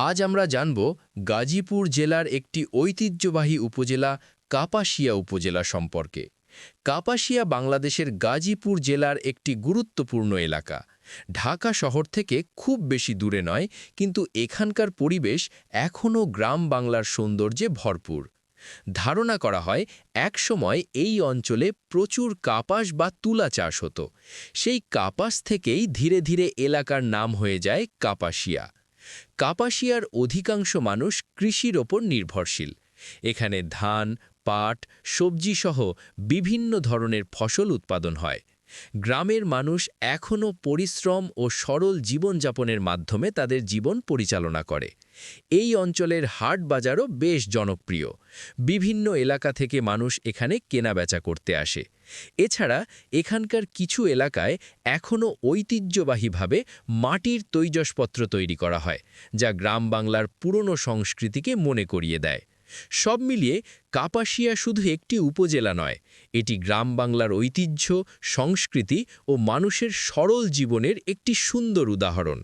আজ আমরা জানব গাজীপুর জেলার একটি ঐতিহ্যবাহী উপজেলা কাপাসিয়া উপজেলা সম্পর্কে। কাপাসিয়া বাংলাদেশের গাজীপুর জেলার একটি গুরুত্বপূর্ণ এলাকা। ঢাকা শহর থেকে খুব বেশি দূরে নয়, কিন্তু এখানকার পরিবেশ এখনও গ্রাম বাংলার সৌন্দর্যে ভরপুর। ধারণা করা হয় একসময় এই অঞ্চলে প্রচুর কাপাস বা তুলা চাষ হতো। সেই কাপাস থেকেই ধীরে ধীরে এলাকার নাম হয়ে যায় কাপাসিয়া। কাপাসিয়ার অধিকাংশ মানুষ কৃষির ওপর নির্ভরশীল। এখানে ধান, পাট, সবজিসহ বিভিন্ন ধরনের ফসল উৎপাদন হয়। গ্রামের মানুষ এখনও পরিশ্রম ও সরল জীবনযাপনের মাধ্যমে তাদের জীবন পরিচালনা করে। এই অঞ্চলের হাট বাজারও বেশ জনপ্রিয়। বিভিন্ন এলাকা থেকে মানুষ এখানে কেনাবেচা করতে আসে। এছাড়া এখানকার কিছু এলাকায় এখনও ঐতিহ্যবাহীভাবে মাটির তৈজসপত্র তৈরি করা হয়, যা গ্রাম বাংলার পুরনো সংস্কৃতিকে মনে করিয়ে দেয়। সব মিলিয়ে কাপাসিয়া শুধু একটি উপজেলা নয়, এটি গ্রাম বাংলার ঐতিহ্য, সংস্কৃতি ও মানুষের সরল জীবনের একটি সুন্দর উদাহরণ।